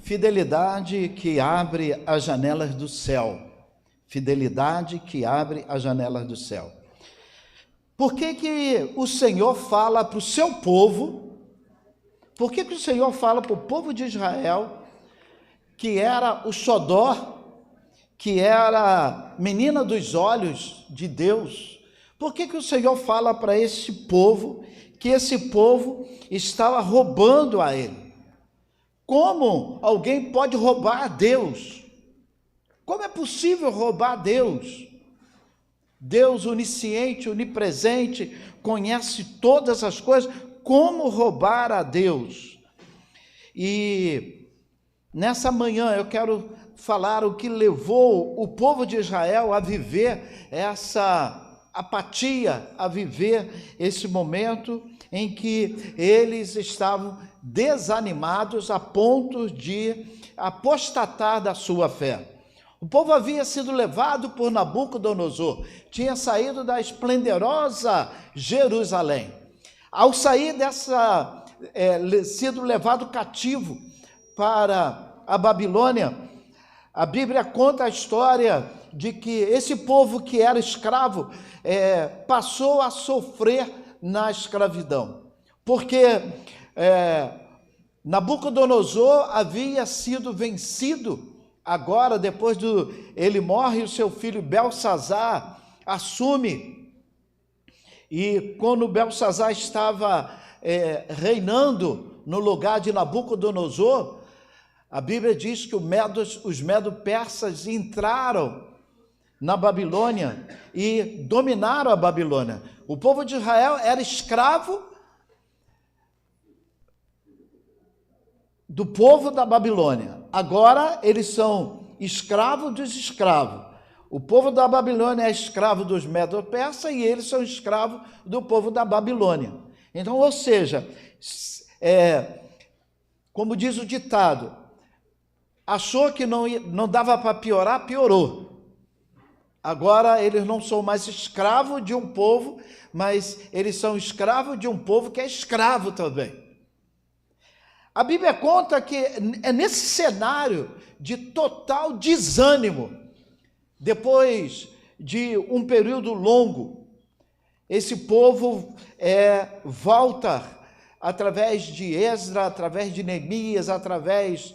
Fidelidade que abre as janelas do céu. Fidelidade que abre as janelas do céu. Por que o Senhor fala para o seu povo? Por que o Senhor fala para o povo de Israel, que era o xodó, que era menina dos olhos de Deus? Por que o Senhor fala para esse povo, que esse povo estava roubando a ele? Como alguém pode roubar a Deus? Como é possível roubar a Deus? Deus onisciente, onipresente, conhece todas as coisas. Como roubar a Deus? E nessa manhã eu quero falar o que levou o povo de Israel a viver essa apatia, a viver esse momento em que eles estavam desanimados a ponto de apostatar da sua fé. O povo havia sido levado por Nabucodonosor, tinha saído da esplendorosa Jerusalém. Ao sair sido levado cativo para a Babilônia, a Bíblia conta a história de que esse povo que era escravo passou a sofrer na escravidão, porque Nabucodonosor havia sido vencido. Agora, depois ele morre, o seu filho Belsazar assume. E quando Belsazar estava reinando no lugar de Nabucodonosor, a Bíblia diz que os medo-persas entraram na Babilônia e dominaram a Babilônia. O povo de Israel era escravo do povo da Babilônia. Agora eles são escravos dos escravos. O povo da Babilônia é escravo dos medo-persas e eles são escravos do povo da Babilônia. Então, ou seja, como diz o ditado, achou que não dava para piorar, piorou. Agora eles não são mais escravos de um povo, mas eles são escravos de um povo que é escravo também. A Bíblia conta que é nesse cenário de total desânimo, depois de um período longo, esse povo volta através de Esdras, através de Neemias, através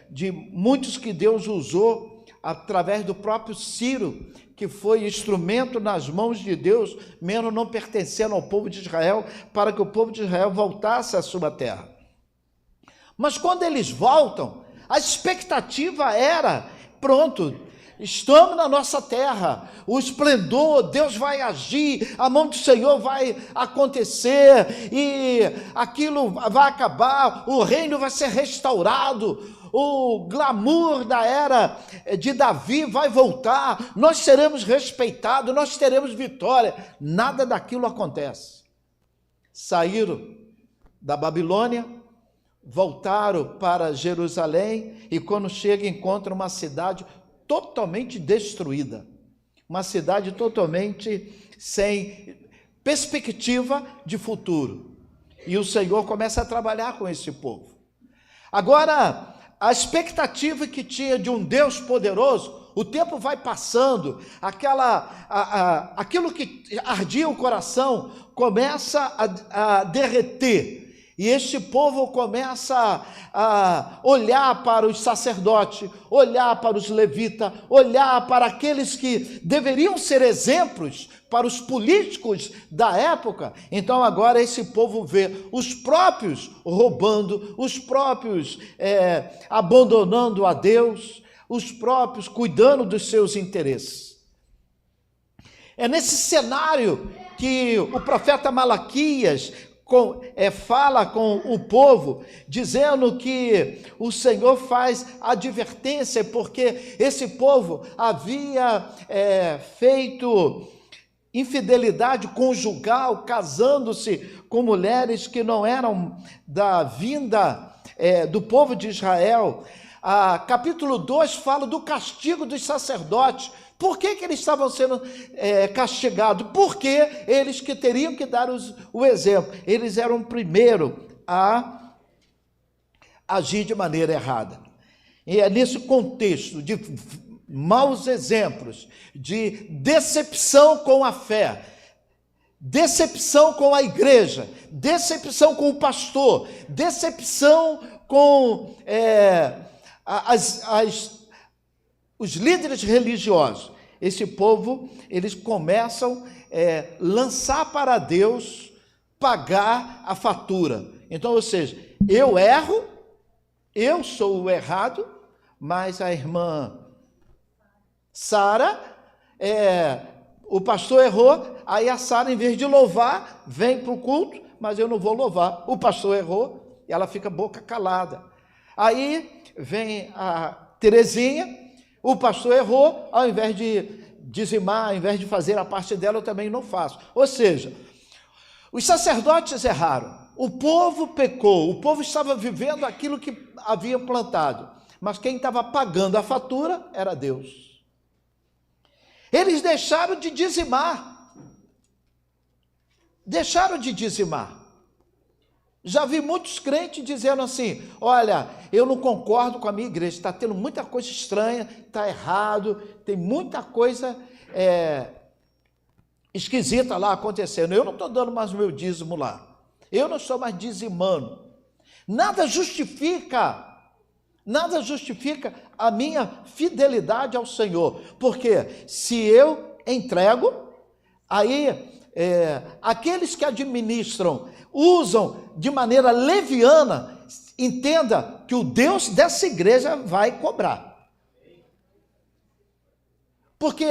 de muitos que Deus usou, através do próprio Ciro, que foi instrumento nas mãos de Deus, mesmo não pertencendo ao povo de Israel, para que o povo de Israel voltasse à sua terra. Mas quando eles voltam, a expectativa era, pronto, estamos na nossa terra, o esplendor, Deus vai agir, a mão do Senhor vai acontecer, e aquilo vai acabar, o reino vai ser restaurado, o glamour da era de Davi vai voltar, nós seremos respeitados, nós teremos vitória. Nada daquilo acontece. Saíram da Babilônia, voltaram para Jerusalém e quando chegam encontram uma cidade totalmente destruída, uma cidade totalmente sem perspectiva de futuro. E o Senhor começa a trabalhar com esse povo. Agora, a expectativa que tinha de um Deus poderoso, o tempo vai passando, aquilo que ardia o coração começa a derreter. E este povo começa a olhar para os sacerdotes, olhar para os levitas, olhar para aqueles que deveriam ser exemplos para os políticos da época. Então agora esse povo vê os próprios roubando, os próprios abandonando a Deus, os próprios cuidando dos seus interesses. É nesse cenário que o profeta Malaquias fala com o povo, dizendo que o Senhor faz advertência, porque esse povo havia feito infidelidade conjugal, casando-se com mulheres que não eram da vinda do povo de Israel. Capítulo 2 fala do castigo dos sacerdotes. Por que eles estavam sendo castigados? Porque eles que teriam que dar o exemplo. Eles eram primeiro a agir de maneira errada. E é nesse contexto de maus exemplos, de decepção com a fé, decepção com a igreja, decepção com o pastor, decepção com os líderes religiosos. Esse povo, eles começam a lançar para Deus, pagar a fatura. Então, ou seja, eu erro, eu sou o errado, mas a irmã Sara, o pastor errou, aí a Sara, em vez de louvar, vem para o culto, mas eu não vou louvar. O pastor errou e ela fica boca calada. Aí vem a Terezinha, o pastor errou, ao invés de dizimar, ao invés de fazer a parte dela, eu também não faço. Ou seja, os sacerdotes erraram, o povo pecou, o povo estava vivendo aquilo que havia plantado, mas quem estava pagando a fatura era Deus. Eles deixaram de dizimar. Deixaram de dizimar. Já vi muitos crentes dizendo assim, olha, eu não concordo com a minha igreja, está tendo muita coisa estranha, está errado, tem muita coisa esquisita lá acontecendo, eu não estou dando mais o meu dízimo lá, eu não estou mais dizimando. Nada justifica a minha fidelidade ao Senhor, porque se eu entrego, aí aqueles que administram, usam de maneira leviana, entenda que o Deus dessa igreja vai cobrar. Porque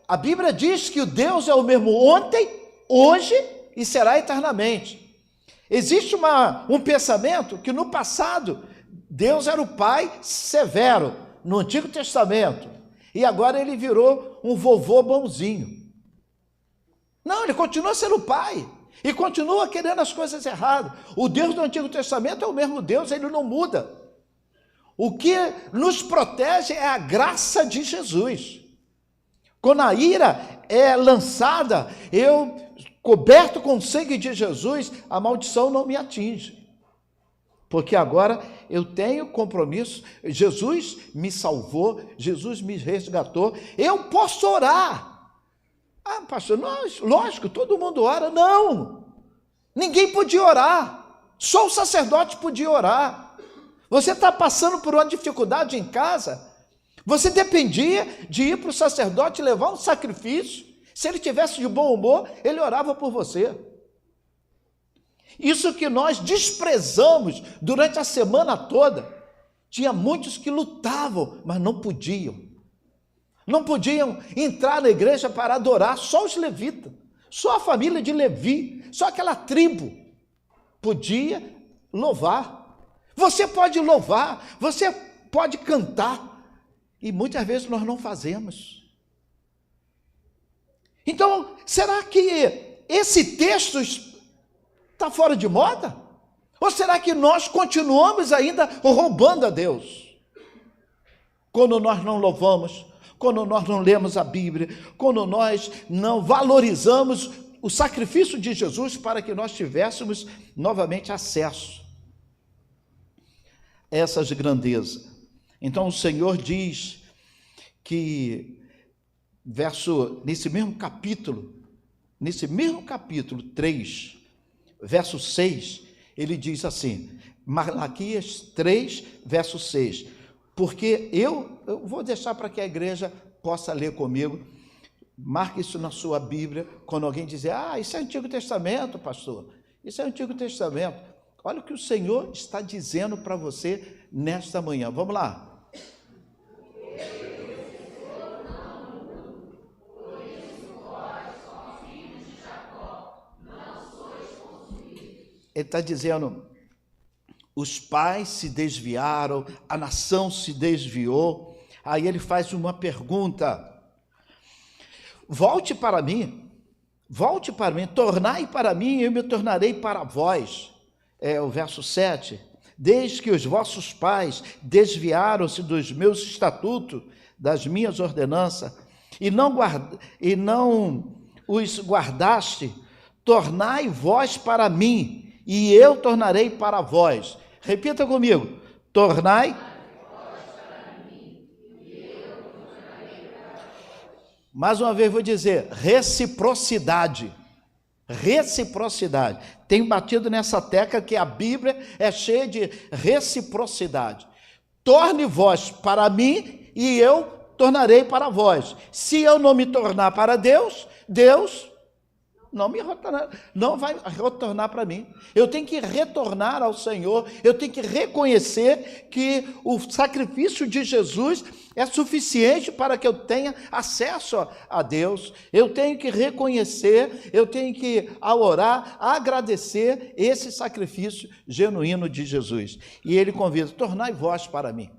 a Bíblia diz que o Deus é o mesmo ontem, hoje e será eternamente. Existe um pensamento que no passado Deus era o pai severo, no Antigo Testamento, e agora ele virou um vovô bonzinho. Não, ele continua sendo o pai, e continua querendo as coisas erradas. O Deus do Antigo Testamento é o mesmo Deus, ele não muda. O que nos protege é a graça de Jesus. Quando a ira é lançada, eu, coberto com o sangue de Jesus, a maldição não me atinge. Porque agora eu tenho compromisso, Jesus me salvou, Jesus me resgatou, eu posso orar. Ah, pastor, lógico, todo mundo ora. Não, ninguém podia orar, só o sacerdote podia orar. Você está passando por uma dificuldade em casa, você dependia de ir para o sacerdote levar um sacrifício. Se ele tivesse de bom humor, ele orava por você. Isso que nós desprezamos durante a semana toda. Tinha muitos que lutavam, mas não podiam. Não podiam entrar na igreja para adorar, só os levitas, só a família de Levi, só aquela tribo podia louvar. Você pode louvar, você pode cantar, e muitas vezes nós não fazemos. Então, será que esse texto está fora de moda? Ou será que nós continuamos ainda roubando a Deus? Quando nós não louvamos, quando nós não lemos a Bíblia, quando nós não valorizamos o sacrifício de Jesus para que nós tivéssemos novamente acesso a essas grandezas. Então o Senhor diz que, nesse mesmo capítulo 3, verso 6, ele diz assim, Malaquias 3, verso 6, porque eu vou deixar para que a igreja possa ler comigo, marque isso na sua Bíblia, quando alguém dizer, isso é Antigo Testamento, pastor, isso é Antigo Testamento. Olha o que o Senhor está dizendo para você nesta manhã. Vamos lá. Ele está dizendo, os pais se desviaram, a nação se desviou. Aí ele faz uma pergunta, volte para mim, tornai para mim e eu me tornarei para vós. O verso 7, desde que os vossos pais desviaram-se dos meus estatutos, das minhas ordenanças, e não os guardaste, tornai vós para mim, e eu tornarei para vós. Repita comigo, tornai. Mais uma vez vou dizer, reciprocidade. Reciprocidade. Tenho batido nessa tecla que a Bíblia é cheia de reciprocidade. Torne vós para mim e eu tornarei para vós. Se eu não me tornar para Deus, Deus não vai retornar para mim. Eu tenho que retornar ao Senhor, eu tenho que reconhecer que o sacrifício de Jesus é suficiente para que eu tenha acesso a Deus. Eu tenho que reconhecer, eu tenho que, ao orar, agradecer esse sacrifício genuíno de Jesus. E ele convida, tornai vós para mim.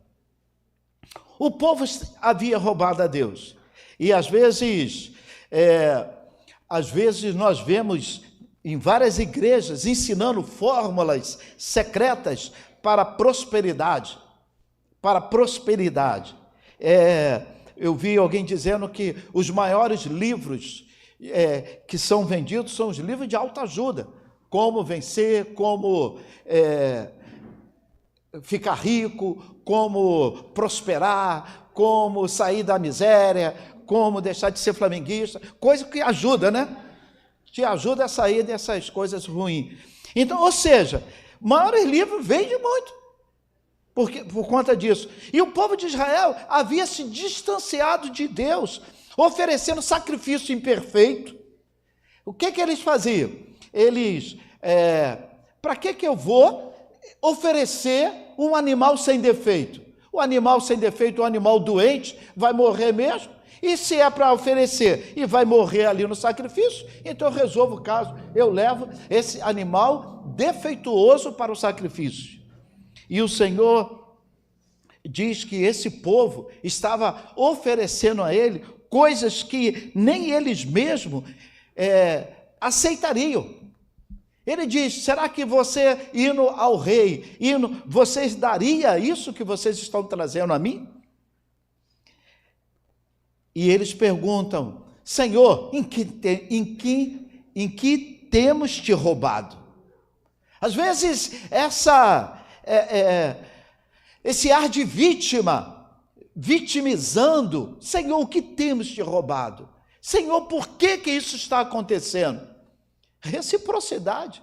O povo havia roubado a Deus. E às vezes nós vemos em várias igrejas ensinando fórmulas secretas para prosperidade. Para prosperidade. Eu vi alguém dizendo que os maiores livros que são vendidos são os livros de autoajuda. Como vencer, como ficar rico, como prosperar, como sair da miséria, como deixar de ser flamenguista, coisa que ajuda, né? Te ajuda a sair dessas coisas ruins. Então, ou seja, maiores livros vendem muito por conta disso. E o povo de Israel havia se distanciado de Deus, oferecendo sacrifício imperfeito. O que eles faziam? Eles, para que eu vou oferecer um animal sem defeito? O animal sem defeito, o animal doente, vai morrer mesmo? E se é para oferecer e vai morrer ali no sacrifício, então eu resolvo o caso, eu levo esse animal defeituoso para o sacrifício. E o Senhor diz que esse povo estava oferecendo a ele coisas que nem eles mesmos aceitariam. Ele diz, será que você, indo ao rei, vocês daria isso que vocês estão trazendo a mim? E eles perguntam, Senhor, em que temos te roubado? Às vezes, esse ar de vítima, vitimizando, Senhor, o que temos te roubado? Senhor, por que isso está acontecendo? Reciprocidade.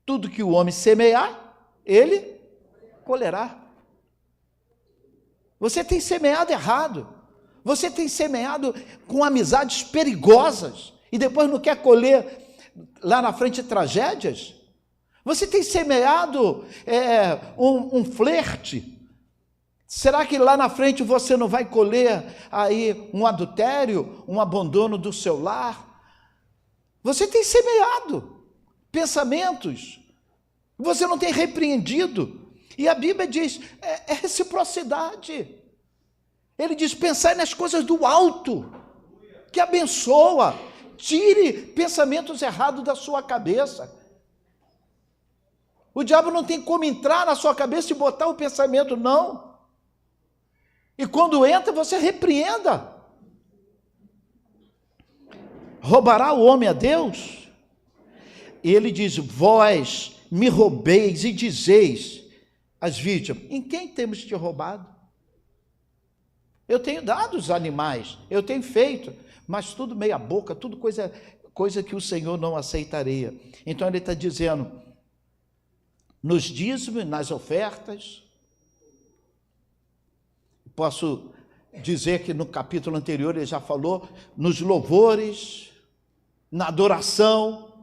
Tudo que o homem semear, ele colherá. Você tem semeado errado. Você tem semeado com amizades perigosas e depois não quer colher lá na frente tragédias? Você tem semeado um flerte? Será que lá na frente você não vai colher aí um adultério, um abandono do seu lar? Você tem semeado pensamentos, você não tem repreendido. E a Bíblia diz, é reciprocidade. Ele diz, pensai nas coisas do alto, que abençoa. Tire pensamentos errados da sua cabeça. O diabo não tem como entrar na sua cabeça e botar o pensamento, não. E quando entra, você repreenda. Roubará o homem a Deus? E ele diz, vós me roubeis e dizeis às vítimas, em quem temos te roubado? Eu tenho dado os animais, eu tenho feito, mas tudo meia boca, tudo coisa que o Senhor não aceitaria. Então ele está dizendo, nos dízimos, nas ofertas, posso dizer que no capítulo anterior ele já falou, nos louvores, na adoração,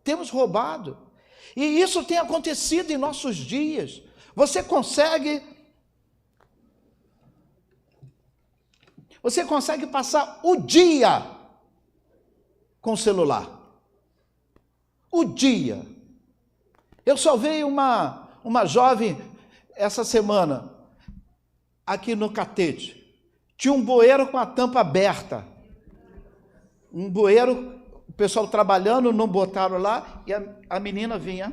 temos roubado. E isso tem acontecido em nossos dias. Você consegue passar o dia com o celular. O dia. Eu salvei uma jovem essa semana, aqui no Catete. Tinha um bueiro com a tampa aberta. Um bueiro, o pessoal trabalhando, não botaram lá, e a menina vinha.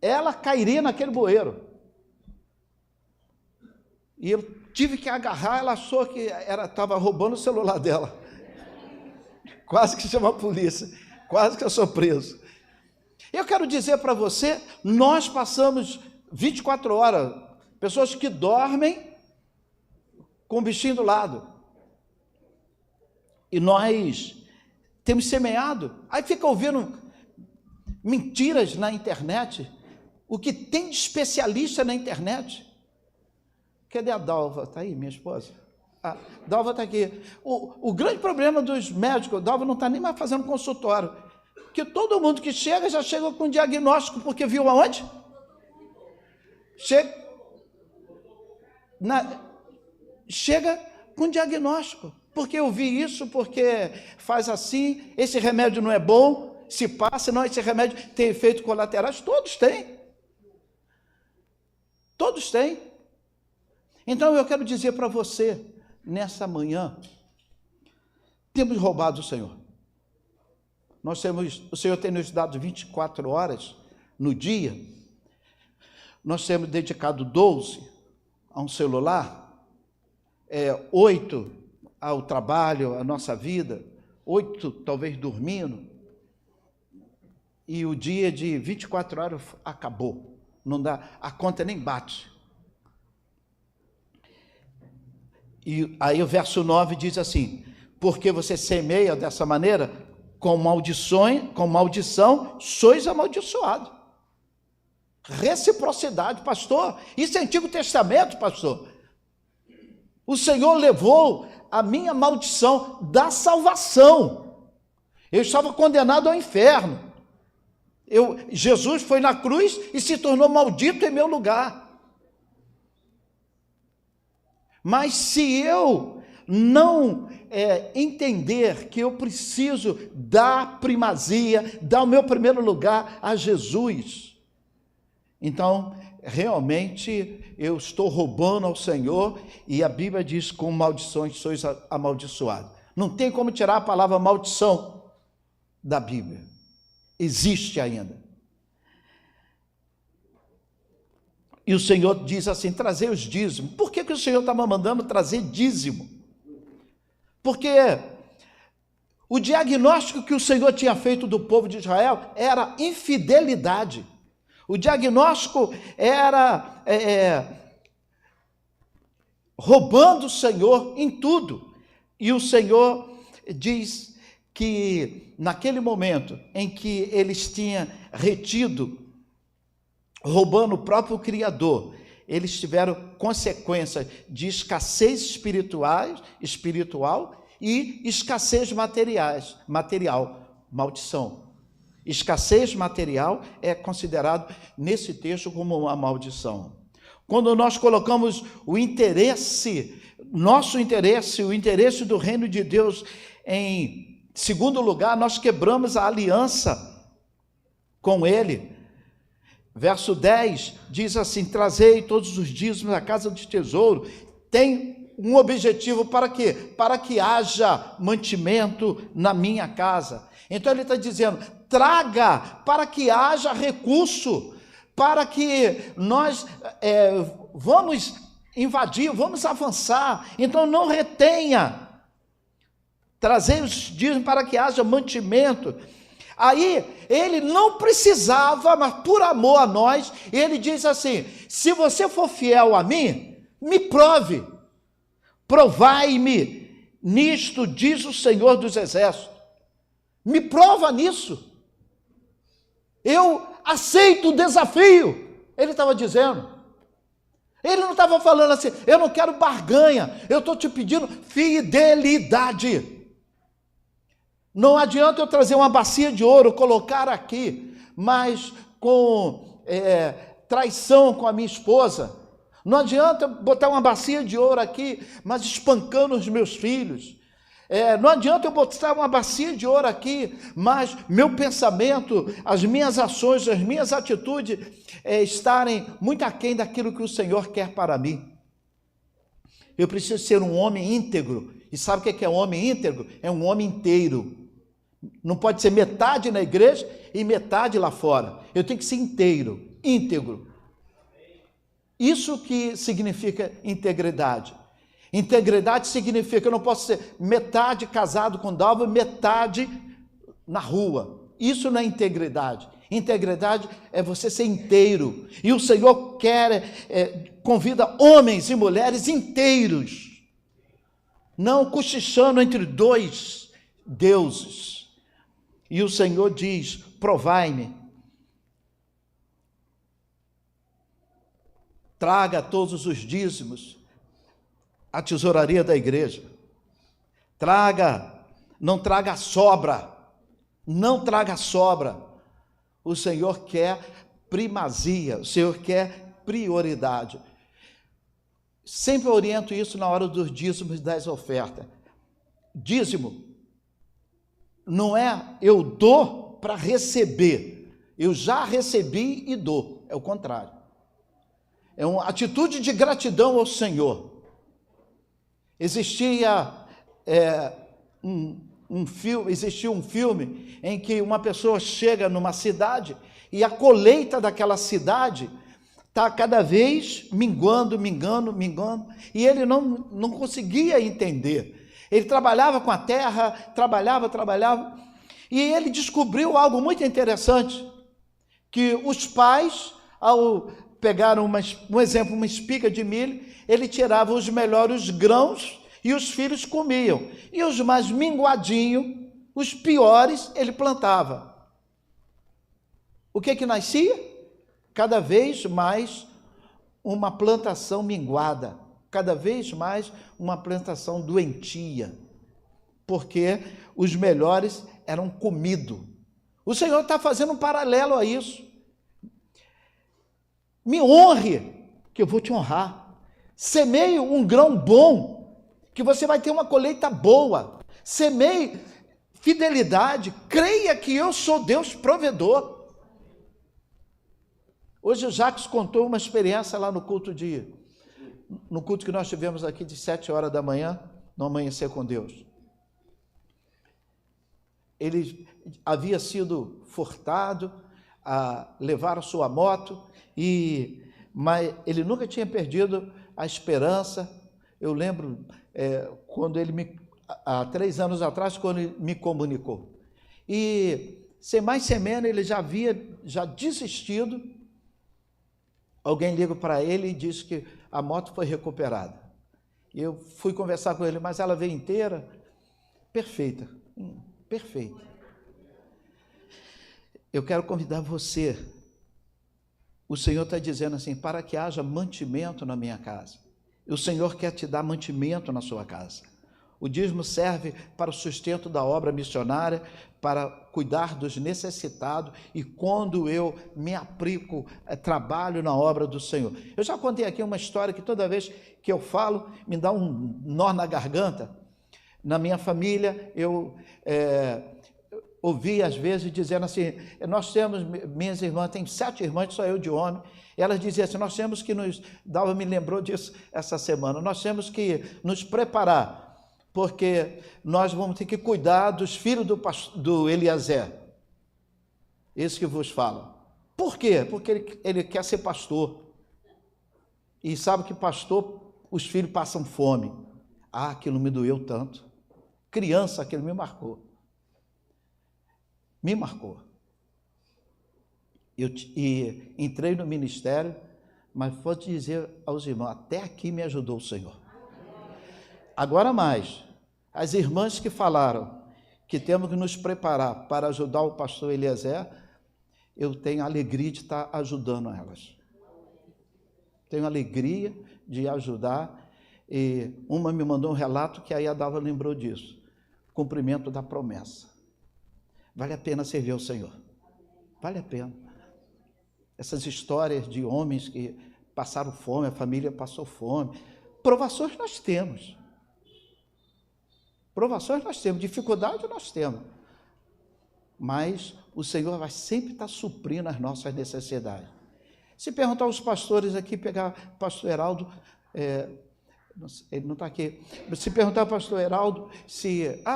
Ela cairia naquele bueiro. E eu tive que agarrar, ela achou que estava roubando o celular dela. Quase que chama a polícia, quase que eu sou preso. Eu quero dizer para você, nós passamos 24 horas, pessoas que dormem com o bichinho do lado. E nós temos semeado. Aí fica ouvindo mentiras na internet. O que tem de especialista na internet? Cadê a Dalva? Está aí, minha esposa? A Dalva está aqui. O grande problema dos médicos, a Dalva não está nem mais fazendo consultório, que todo mundo que chega, já chega com diagnóstico, porque viu aonde? Chega com diagnóstico, porque eu vi isso, porque faz assim, esse remédio não é bom, se passa, não, esse remédio tem efeitos colaterais, todos têm. Todos têm. Então eu quero dizer para você, nessa manhã, temos roubado o Senhor. O Senhor tem nos dado 24 horas no dia, nós temos dedicado 12 a um celular, 8 ao trabalho, à nossa vida, 8 talvez dormindo, e o dia de 24 horas acabou, não dá, a conta nem bate. E aí o verso 9 diz assim: porque você semeia dessa maneira, com maldição, sois amaldiçoado. Reciprocidade, pastor, isso é Antigo Testamento, pastor. O Senhor levou a minha maldição da salvação. Eu estava condenado ao inferno. Jesus foi na cruz e se tornou maldito em meu lugar. Mas se eu não entender que eu preciso dar primazia, dar o meu primeiro lugar a Jesus, então realmente eu estou roubando ao Senhor, e a Bíblia diz: com maldições sois amaldiçoados. Não tem como tirar a palavra maldição da Bíblia, existe ainda. E o Senhor diz assim: trazer os dízimos. Por que o Senhor estava mandando trazer dízimo? Porque o diagnóstico que o Senhor tinha feito do povo de Israel era infidelidade. O diagnóstico era roubando o Senhor em tudo. E o Senhor diz que naquele momento em que eles tinham retido, roubando o próprio Criador, eles tiveram consequências de escassez espiritual e escassez material, maldição. Escassez material é considerado nesse texto como uma maldição. Quando nós colocamos o interesse, nosso interesse, o interesse do reino de Deus em segundo lugar, nós quebramos a aliança com Ele. Verso 10 diz assim: trazei todos os dízimos à casa do tesouro. Tem um objetivo para quê? Para que haja mantimento na minha casa. Então ele está dizendo: traga para que haja recurso, para que nós vamos invadir, vamos avançar. Então não retenha. Trazei os dízimos para que haja mantimento. Aí, ele não precisava, mas por amor a nós, ele diz assim: se você for fiel a mim, me prove, provai-me nisto, diz o Senhor dos Exércitos. Me prova nisso. Eu aceito o desafio. Ele estava dizendo. Ele não estava falando assim: eu não quero barganha, eu estou te pedindo fidelidade. Não adianta eu trazer uma bacia de ouro, colocar aqui, mas com traição com a minha esposa. Não adianta eu botar uma bacia de ouro aqui, mas espancando os meus filhos. Não adianta eu botar uma bacia de ouro aqui, mas meu pensamento, as minhas ações, as minhas atitudes estarem muito aquém daquilo que o Senhor quer para mim. Eu preciso ser um homem íntegro. E sabe o que é um homem íntegro? É um homem inteiro. Não pode ser metade na igreja e metade lá fora. Eu tenho que ser inteiro, íntegro. Isso que significa integridade. Integridade significa que eu não posso ser metade casado com Dalva e metade na rua. Isso não é integridade. Integridade é você ser inteiro. E o Senhor convida homens e mulheres inteiros, não cochichando entre dois deuses. E o Senhor diz: provai-me. Traga todos os dízimos à tesouraria da igreja. Não traga sobra. Não traga sobra. O Senhor quer primazia, o Senhor quer prioridade. Sempre oriento isso na hora dos dízimos e das ofertas. Dízimo não é eu dou para receber, eu já recebi e dou, é o contrário. É uma atitude de gratidão ao Senhor. Existia um filme em que uma pessoa chega numa cidade e a colheita daquela cidade está cada vez minguando, e ele não conseguia entender. Ele trabalhava com a terra, trabalhava, e ele descobriu algo muito interessante, que os pais, ao pegar um exemplo, uma espiga de milho, ele tirava os melhores grãos e os filhos comiam, e os mais minguadinhos, os piores, ele plantava. O que nascia? Cada vez mais uma plantação minguada, cada vez mais uma plantação doentia, porque os melhores eram comidos. O Senhor está fazendo um paralelo a isso. Me honre, que eu vou te honrar. Semeie um grão bom, que você vai ter uma colheita boa. Semeie fidelidade, creia que eu sou Deus provedor. Hoje o Jacques contou uma experiência lá no culto que nós tivemos aqui de 7 horas da manhã, no Amanhecer com Deus. Ele havia sido furtado, levaram sua moto, mas ele nunca tinha perdido a esperança. Eu lembro quando há 3 anos atrás, quando ele me comunicou. E sem mais sem menos, ele já havia desistido. Alguém liga para ele e diz que a moto foi recuperada. E eu fui conversar com ele, mas ela veio inteira? Perfeita, perfeita. Eu quero convidar você. O Senhor está dizendo assim, para que haja mantimento na minha casa. O Senhor quer te dar mantimento na sua casa. O dízimo serve para o sustento da obra missionária, para cuidar dos necessitados, e quando eu me aplico, trabalho na obra do Senhor. Eu já contei aqui uma história que toda vez que eu falo, me dá um nó na garganta. Na minha família, eu ouvi às vezes dizendo assim, nós temos, minhas irmãs, tem 7 irmãs, só eu de homem, elas diziam assim, nós temos que Dalva me lembrou disso essa semana, nós temos que nos preparar, porque nós vamos ter que cuidar dos filhos do Eliezer, esse que vos fala. Por quê? Porque ele quer ser pastor, e sabe que pastor, os filhos passam fome. Aquilo me doeu tanto. Criança, aquilo me marcou. Me marcou. E entrei no ministério, mas vou te dizer aos irmãos, até aqui me ajudou o Senhor. Agora mais, as irmãs que falaram que temos que nos preparar para ajudar o pastor Eliezer, eu tenho a alegria de estar ajudando elas. Tenho alegria de ajudar, e uma me mandou um relato que aí a Dalva lembrou disso, cumprimento da promessa. Vale a pena servir ao Senhor, vale a pena. Essas histórias de homens que passaram fome, a família passou fome, provações nós temos. Provações nós temos, dificuldade nós temos, mas o Senhor vai sempre estar suprindo as nossas necessidades. Se perguntar aos pastores aqui, pegar o pastor Heraldo, ele não está aqui, se perguntar ao pastor Heraldo,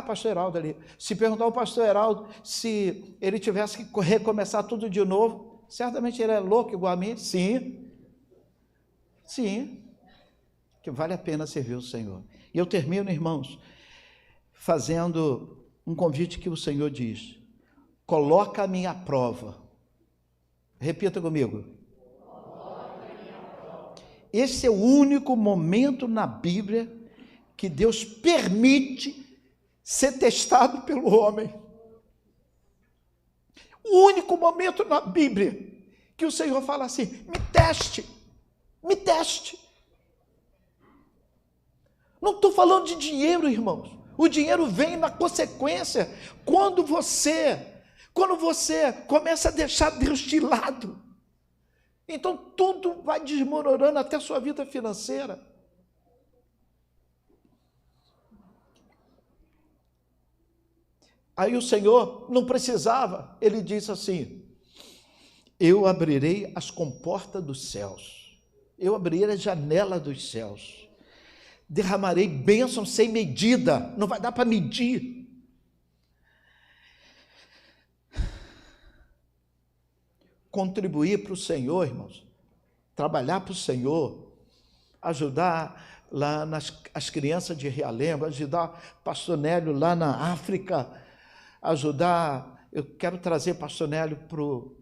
pastor Heraldo ali, se perguntar ao pastor Heraldo se ele tivesse que recomeçar tudo de novo, certamente ele é louco igual a mim, sim, que vale a pena servir o Senhor. E eu termino, irmãos, fazendo um convite que o Senhor diz, coloca-me à prova, Repita comigo. Esse é o único momento na Bíblia que Deus permite ser testado pelo homem. O único momento na Bíblia que o Senhor fala assim: me teste, me teste. Não estou falando de dinheiro, irmãos. O dinheiro vem na consequência quando você começa a deixar Deus de lado. Então tudo vai desmoronando, até a sua vida financeira. Aí o Senhor não precisava, ele disse assim: eu abrirei as comportas dos céus, eu abrirei a janela dos céus, derramarei bênçãos sem medida, não vai dar para medir. Contribuir para o Senhor, irmãos, trabalhar para o Senhor, ajudar lá as crianças de Realengo, ajudar pastor Nélio lá na África, ajudar, eu quero trazer pastor Nélio para o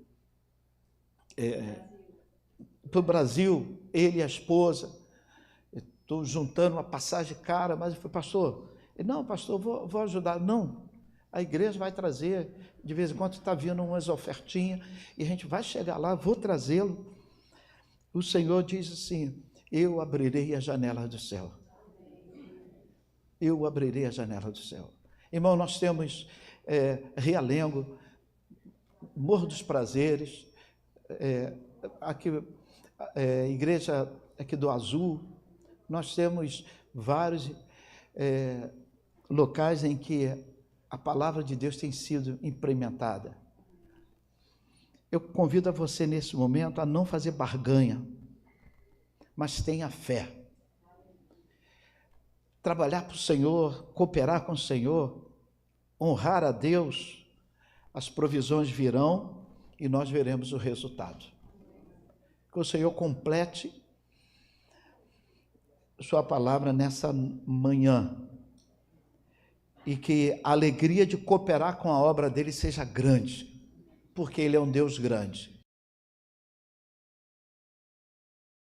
Brasil, ele e a esposa. Estou juntando uma passagem cara, mas eu falei: pastor, não, pastor, vou ajudar. Não, a igreja vai trazer, de vez em quando está vindo umas ofertinhas, e a gente vai chegar lá, vou trazê-lo. O Senhor diz assim: eu abrirei a janela do céu. Eu abrirei a janela do céu. Irmão, nós temos Realengo, Morro dos Prazeres, aqui, igreja aqui do Azul. Nós temos vários locais em que a palavra de Deus tem sido implementada. Eu convido a você nesse momento a não fazer barganha, mas tenha fé. Trabalhar para o Senhor, cooperar com o Senhor, honrar a Deus, as provisões virão e nós veremos o resultado. Que o Senhor complete sua palavra nessa manhã e que a alegria de cooperar com a obra dele seja grande, porque ele é um Deus grande.